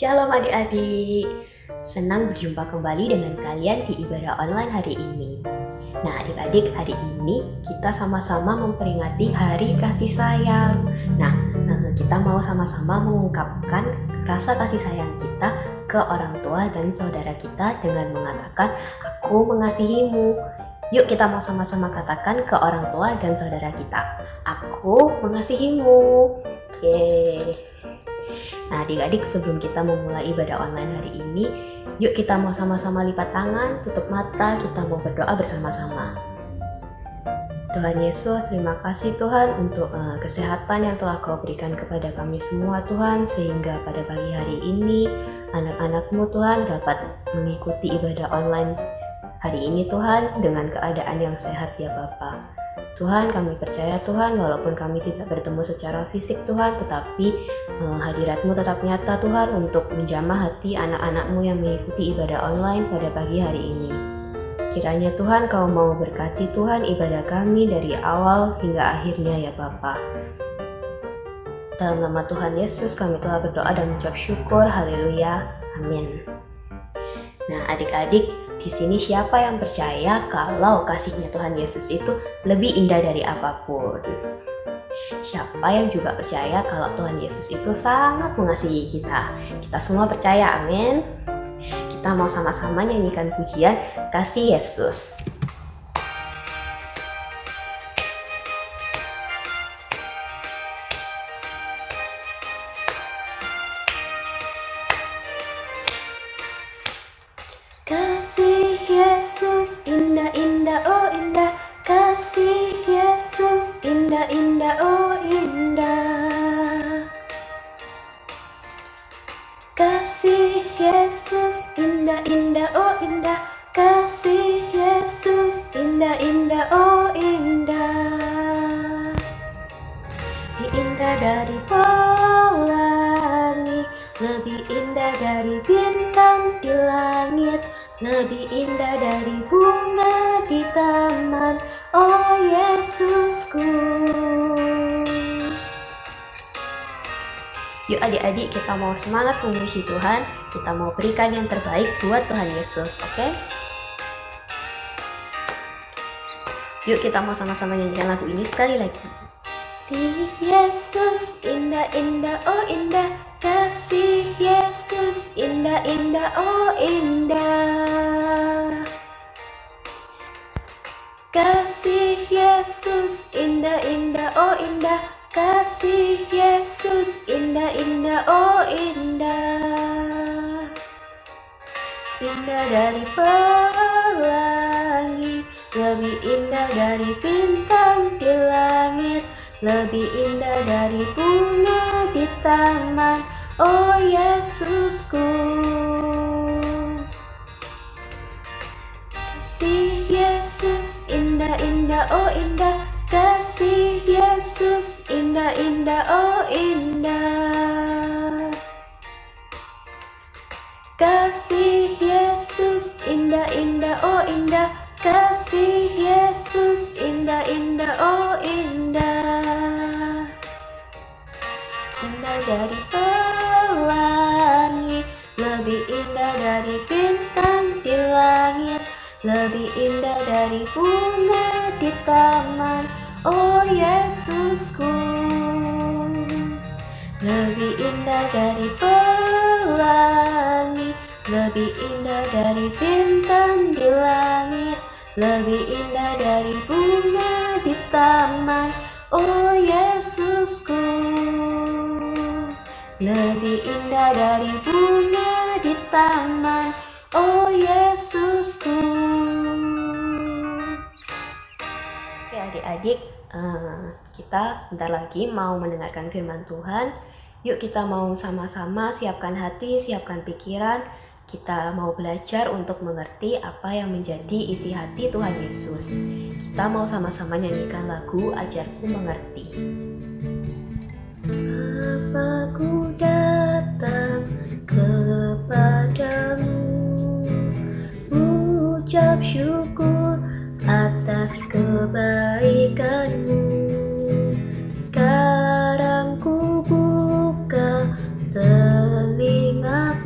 Shalom adik-adik, senang berjumpa kembali dengan kalian di ibadah online hari ini. Nah adik-adik, hari ini kita sama-sama memperingati Hari Kasih Sayang. Nah, kita mau sama-sama mengungkapkan rasa kasih sayang kita ke orang tua dan saudara kita dengan mengatakan, "Aku mengasihimu." Yuk kita mau sama-sama katakan ke orang tua dan saudara kita, "Aku mengasihimu." Yeay. Nah adik-adik, sebelum kita memulai ibadah online hari ini, yuk kita mau sama-sama lipat tangan, tutup mata, kita mau berdoa bersama-sama. Tuhan Yesus, terima kasih Tuhan untuk kesehatan yang telah Kau berikan kepada kami semua Tuhan, sehingga pada pagi hari ini anak-anak-Mu Tuhan dapat mengikuti ibadah online hari ini Tuhan dengan keadaan yang sehat ya Bapa. Tuhan, kami percaya Tuhan, walaupun kami tidak bertemu secara fisik Tuhan, tetapi hadirat-Mu tetap nyata Tuhan untuk menjamah hati anak-anak-Mu yang mengikuti ibadah online pada pagi hari ini. Kiranya Tuhan Kau mau berkati Tuhan ibadah kami dari awal hingga akhirnya ya Bapa. Dalam nama Tuhan Yesus kami telah berdoa dan mengucap syukur, haleluya, amin. Nah adik-adik, di sini siapa yang percaya kalau kasihnya Tuhan Yesus itu lebih indah dari apapun? Siapa yang juga percaya kalau Tuhan Yesus itu sangat mengasihi kita? Kita semua percaya, amin. Kita mau sama-sama nyanyikan pujian Kasih Yesus. Kasih Yesus indah-indah, oh indah. Kasih Yesus indah-indah, oh indah. Kasih Yesus indah-indah, oh indah. Kasih Yesus indah-indah, oh indah. Lebih indah dari pelangi, lebih indah dari bintang di langit, lebih indah dari bunga di taman, oh Yesusku. Yuk adik-adik, kita mau semangat memuji Tuhan, kita mau berikan yang terbaik buat Tuhan Yesus, oke? Yuk kita mau sama-sama nyanyikan lagu ini sekali lagi. Kasih Yesus indah-indah, oh indah. Kasih Yesus indah-indah, oh indah. Kasih Yesus indah-indah, oh indah. Kasih Yesus indah-indah, oh indah. Indah dari pelangi, lebih indah dari bintang di langit, lebih indah dari bunga di taman, oh Yesusku. Kasih Yesus indah-indah, oh indah. Kasih Yesus indah-indah, oh indah. Kasih Yesus indah-indah, oh indah. Kasih Yesus indah-indah, oh indah. Indah dari pelangi, lebih indah dari bintang di langit, lebih indah dari bunga di taman, oh Yesusku. Lebih indah dari pelangi, lebih indah dari bintang di langit, lebih indah dari bunga di taman, oh Yesusku. Lebih indah dari bunga di taman, oh Yesusku. Oke adik-adik, kita sebentar lagi mau mendengarkan firman Tuhan. Yuk kita mau sama-sama siapkan hati, siapkan pikiran. Kita mau belajar untuk mengerti apa yang menjadi isi hati Tuhan Yesus. Kita mau sama-sama nyanyikan lagu Ajarku Mengerti. Aku datang kepadamu, ucap syukur atas kebaikanmu. Sekarang ku buka telingaku,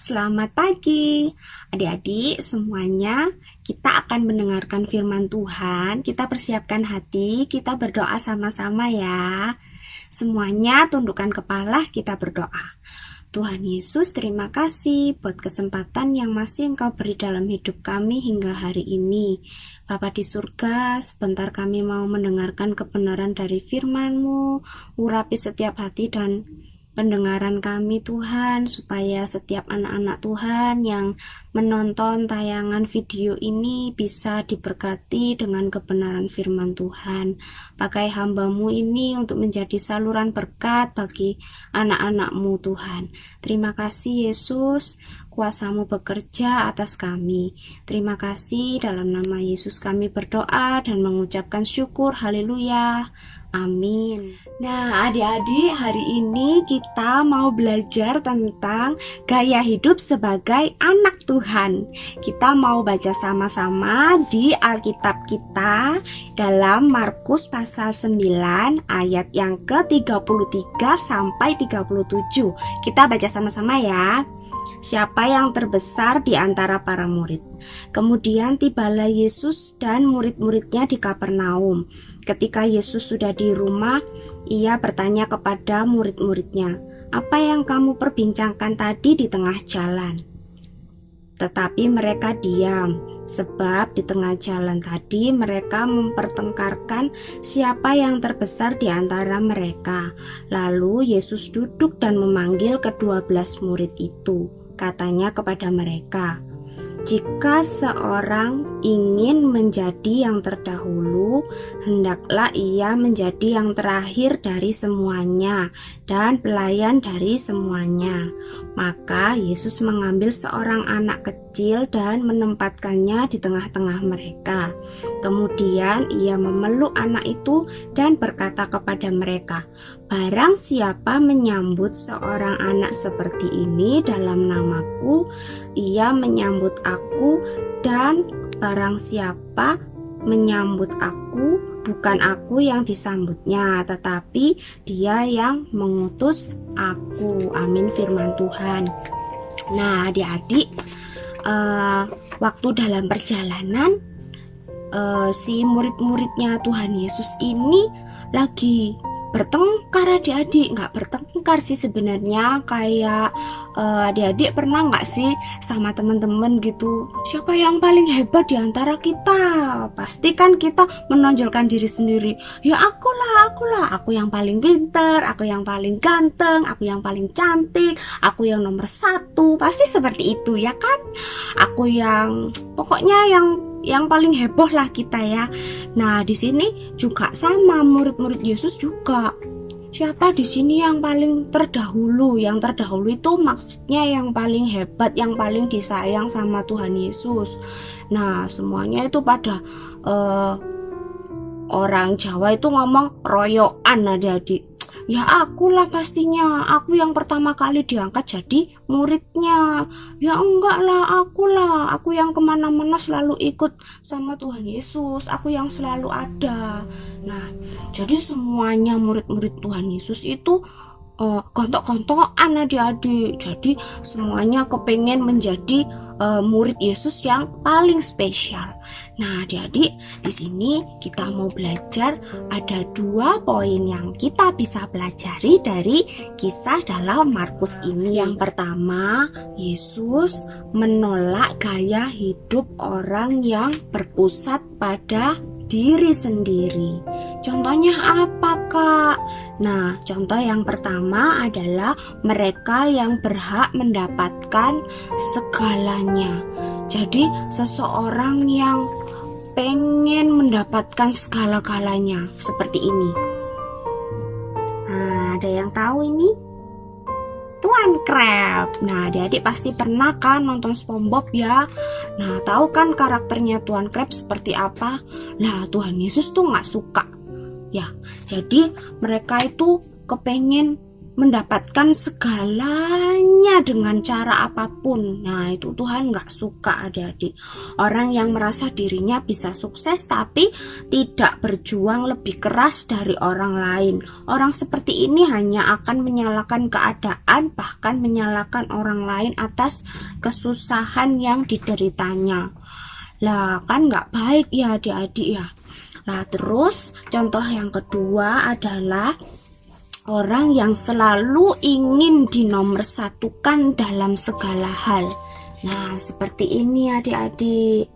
Selamat pagi, adik-adik semuanya. Kita akan mendengarkan firman Tuhan. Kita persiapkan hati, kita berdoa sama-sama ya. Semuanya tundukkan kepala, kita berdoa. Tuhan Yesus, terima kasih buat kesempatan yang masih Engkau beri dalam hidup kami hingga hari ini. Bapa di surga, sebentar kami mau mendengarkan kebenaran dari firman-Mu, urapi setiap hati dan pendengaran kami Tuhan, supaya setiap anak-anak Tuhan yang menonton tayangan video ini bisa diberkati dengan kebenaran firman Tuhan. Pakai hamba-Mu ini untuk menjadi saluran berkat bagi anak-anak-Mu Tuhan. Terima kasih Yesus, kuasa-Mu bekerja atas kami. Terima kasih, dalam nama Yesus kami berdoa dan mengucapkan syukur. Haleluya. Amin. Nah, adik-adik, hari ini kita mau belajar tentang gaya hidup sebagai anak Tuhan. Kita mau baca sama-sama di Alkitab kita dalam Markus pasal 9 ayat yang ke-33 sampai 37. Kita baca sama-sama ya. Siapa yang terbesar di antara para murid? Kemudian tibalah Yesus dan murid-muridnya di Kapernaum. Ketika Yesus sudah di rumah, ia bertanya kepada murid-muridnya, "Apa yang kamu perbincangkan tadi di tengah jalan?" Tetapi mereka diam, sebab di tengah jalan tadi mereka mempertengkarkan siapa yang terbesar di antara mereka. Lalu Yesus duduk dan memanggil ke-12 murid itu. Katanya kepada mereka, "Jika seorang ingin menjadi yang terdahulu, hendaklah ia menjadi yang terakhir dari semuanya dan pelayan dari semuanya." Maka Yesus mengambil seorang anak kecil dan menempatkannya di tengah-tengah mereka. Kemudian ia memeluk anak itu dan berkata kepada mereka, "Barang siapa menyambut seorang anak seperti ini dalam namaku, ia menyambut aku, dan barang siapa menyambut aku, bukan aku yang disambutnya, tetapi dia yang mengutus aku." Amin, firman Tuhan. Nah, adik-adik, waktu dalam perjalanan, si murid-muridnya Tuhan Yesus ini lagi bertengkar. Adik-adik nggak bertengkar sih sebenarnya, kayak adik-adik pernah nggak sih sama teman-teman gitu, siapa yang paling hebat di antara kita? Pasti kan kita menonjolkan diri sendiri, ya akulah, aku yang paling pintar, aku yang paling ganteng, aku yang paling cantik, aku yang nomor 1, pasti seperti itu ya kan? Aku yang pokoknya yang paling heboh lah kita ya. Nah, di sini juga sama, murid-murid Yesus juga. Siapa di sini yang paling terdahulu? Yang terdahulu itu maksudnya yang paling hebat, yang paling disayang sama Tuhan Yesus. Nah, semuanya itu pada orang Jawa itu ngomong royokan, adik-adik. Ya akulah pastinya, aku yang pertama kali diangkat jadi muridnya. Ya enggak lah, aku yang kemana-mana selalu ikut sama Tuhan Yesus, aku yang selalu ada. Nah, jadi semuanya murid-murid Tuhan Yesus itu gontok-gontokan adik-adik. Jadi semuanya kepengen menjadi murid Yesus yang paling spesial. Nah, adik-adik, di sini kita mau belajar ada 2 poin yang kita bisa pelajari dari kisah dalam Markus ini. Yang pertama, Yesus menolak gaya hidup orang yang berpusat pada diri sendiri. Contohnya apa, Kak? Nah, contoh yang pertama adalah mereka yang berhak mendapatkan segalanya. Jadi, seseorang yang pengen mendapatkan segala-galanya seperti ini. Nah, ada yang tahu ini? Tuan Crab. Nah, adik-adik pasti pernah kan nonton SpongeBob ya. Nah, tahu kan karakternya Tuan Crab seperti apa? Nah, Tuhan Yesus tuh nggak suka. Ya, jadi mereka itu kepengen mendapatkan segalanya dengan cara apapun. Nah, itu Tuhan nggak suka, adik-adik. Orang yang merasa dirinya bisa sukses tapi tidak berjuang lebih keras dari orang lain. Orang seperti ini hanya akan menyalahkan keadaan, bahkan menyalahkan orang lain atas kesusahan yang dideritanya. Lah, kan nggak baik ya adik-adik ya. Nah, terus contoh yang kedua adalah orang yang selalu ingin dinomorsatukan dalam segala hal. Nah, seperti ini adik-adik.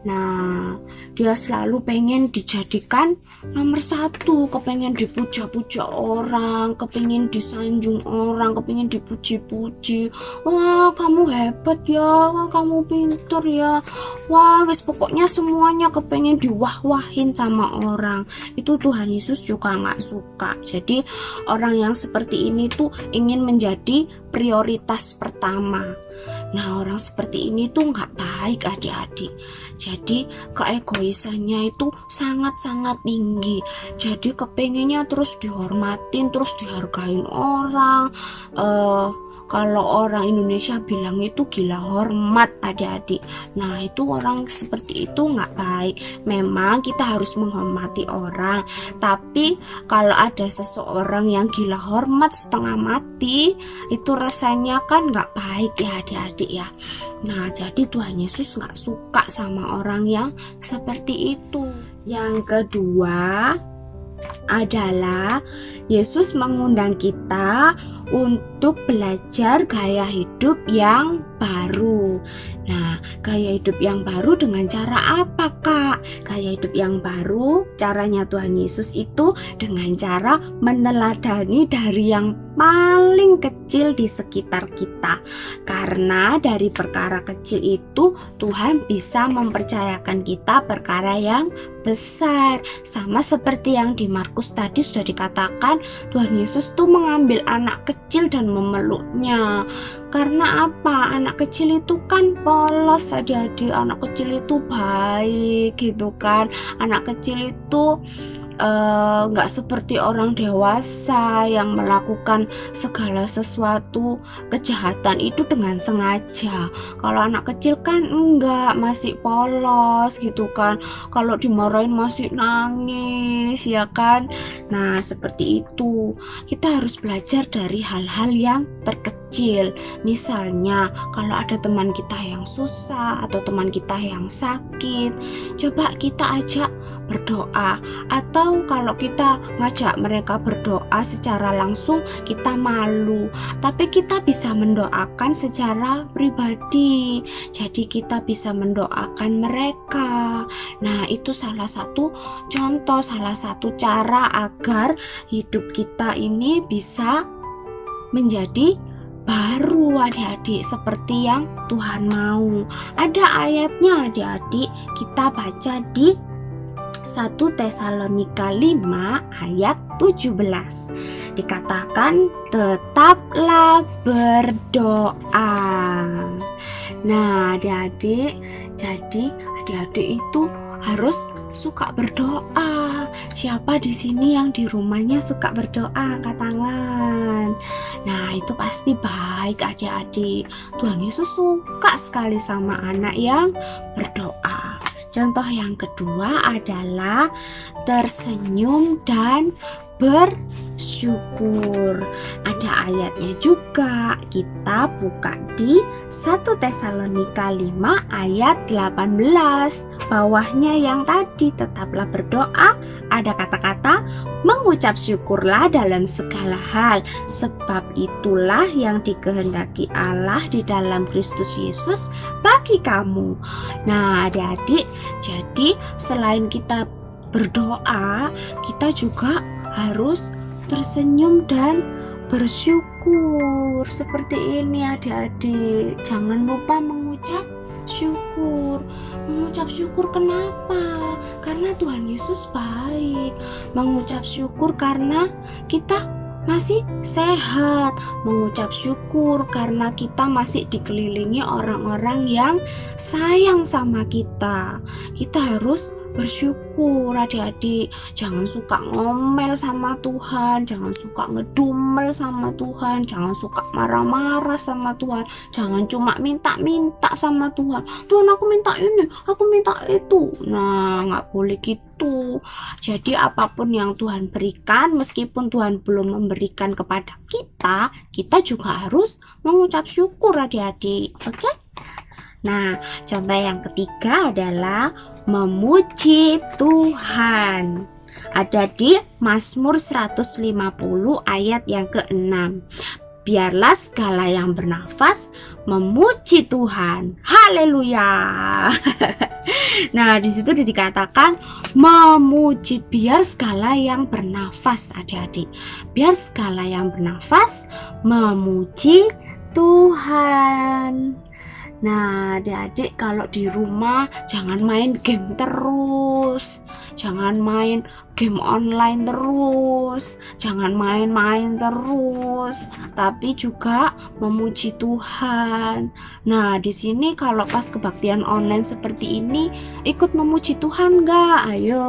Nah, dia selalu pengen dijadikan nomor satu, kepengen dipuja-puja orang, kepengen disanjung orang, kepengen dipuji-puji. Wah, kamu hebat ya, wah kamu pintar ya, wah wes pokoknya semuanya kepengen diwah-wahin sama orang. Itu Tuhan Yesus juga nggak suka. Jadi orang yang seperti ini tuh ingin menjadi prioritas pertama. Nah, orang seperti ini tuh nggak baik adik-adik. Jadi keegoisannya itu sangat-sangat tinggi. Jadi kepengennya terus dihormatin, terus dihargain orang. Kalau orang Indonesia bilang itu gila hormat adik-adik. Nah, itu orang seperti itu nggak baik. Memang kita harus menghormati orang, tapi kalau ada seseorang yang gila hormat setengah mati, itu rasanya kan nggak baik ya adik-adik ya. Nah, jadi Tuhan Yesus nggak suka sama orang yang seperti itu. Yang kedua adalah Yesus mengundang kita untuk belajar gaya hidup yang baru. Nah, gaya hidup yang baru dengan cara apa, Kak? Gaya hidup yang baru, caranya Tuhan Yesus itu dengan cara meneladani dari yang paling kecil di sekitar kita. Karena dari perkara kecil itu Tuhan bisa mempercayakan kita perkara yang besar. Sama seperti yang di Markus tadi sudah dikatakan, Tuhan Yesus tuh mengambil anak kecil dan memeluknya. Karena apa? Anak kecil itu kan polos adik-adik. Anak kecil itu baik gitu kan. Anak kecil itu nggak seperti orang dewasa yang melakukan segala sesuatu kejahatan itu dengan sengaja. Kalau anak kecil kan enggak, masih polos gitu kan. Kalau dimarahin masih nangis ya kan. Nah, seperti itu. Kita harus belajar dari hal-hal yang terkecil. Misalnya kalau ada teman kita yang susah atau teman kita yang sakit, coba kita ajak berdoa. Atau kalau kita ngajak mereka berdoa secara langsung, kita malu, tapi kita bisa mendoakan secara pribadi. Jadi kita bisa mendoakan mereka. Nah, itu salah satu contoh, salah satu cara agar hidup kita ini bisa menjadi baru adik-adik seperti yang Tuhan mau. Ada ayatnya adik-adik, kita baca di 1 Tesalonika 5 ayat 17. Dikatakan tetaplah berdoa. Nah, adik-adik, jadi adik-adik itu harus suka berdoa. Siapa di sini yang di rumahnya suka berdoa? Angkat tangan. Nah, itu pasti baik adik-adik. Tuhan Yesus suka sekali sama anak yang berdoa. Contoh yang kedua adalah tersenyum dan bersyukur. Ada ayatnya juga. Kita buka di 1 Tesalonika 5 ayat 18. Bawahnya yang tadi, tetaplah berdoa. Ada kata-kata mengucap syukurlah dalam segala hal, sebab itulah yang dikehendaki Allah di dalam Kristus Yesus bagi kamu. Nah, adik-adik, jadi selain kita berdoa, kita juga harus tersenyum dan bersyukur. Seperti ini adik-adik. Jangan lupa mengucap syukur. Mengucap syukur kenapa? Karena Tuhan Yesus baik. Mengucap syukur karena kita masih sehat. Mengucap syukur karena kita masih dikelilingi orang-orang yang sayang sama kita. Kita harus bersyukur adik-adik. Jangan suka ngomel sama Tuhan, jangan suka ngedumel sama Tuhan, jangan suka marah-marah sama Tuhan, jangan cuma minta-minta sama Tuhan. Tuhan, aku minta ini, aku minta itu. Nah, nggak boleh gitu. Jadi apapun yang Tuhan berikan, meskipun Tuhan belum memberikan kepada kita, kita juga harus mengucap syukur adik-adik. Oke? Nah, contoh yang ketiga adalah memuji Tuhan. Ada di Mazmur 150 ayat yang ke-6. Biarlah segala yang bernafas memuji Tuhan. Haleluya. Nah, di situ dikatakan memuji, biar segala yang bernafas, adik-adik. Biar segala yang bernafas memuji Tuhan. Nah, adik-adik kalau di rumah jangan main game terus, jangan main game online terus, jangan main-main terus, tapi juga memuji Tuhan. Nah, di sini kalau pas kebaktian online seperti ini, ikut memuji Tuhan nggak? Ayo.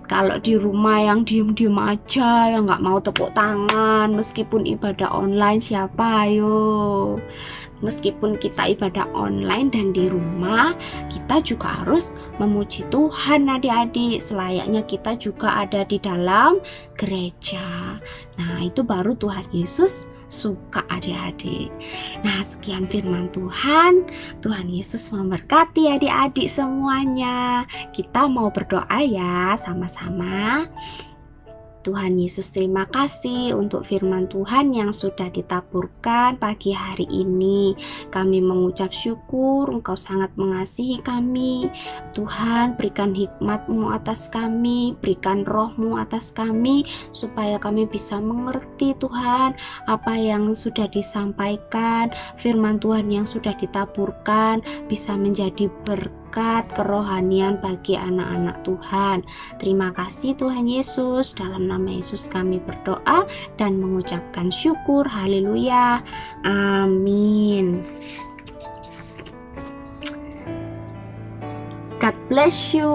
Kalau di rumah yang diem-diem aja, yang nggak mau tepuk tangan, meskipun ibadah online, siapa? Ayo. Meskipun kita ibadah online dan di rumah, kita juga harus memuji Tuhan adik-adik. Selayaknya kita juga ada di dalam gereja. Nah, itu baru Tuhan Yesus suka adik-adik. Nah, sekian firman Tuhan. Tuhan Yesus memberkati adik-adik semuanya. Kita mau berdoa ya sama-sama. Tuhan Yesus, terima kasih untuk firman Tuhan yang sudah ditaburkan pagi hari ini. Kami mengucap syukur Engkau sangat mengasihi kami. Tuhan, berikan hikmat-Mu atas kami, berikan roh-Mu atas kami, supaya kami bisa mengerti Tuhan apa yang sudah disampaikan, firman Tuhan yang sudah ditaburkan bisa menjadi berkat kerohanian bagi anak-anak Tuhan. Terima kasih Tuhan Yesus. Dalam nama Yesus kami berdoa dan mengucapkan syukur. Haleluya. Amin. God bless you.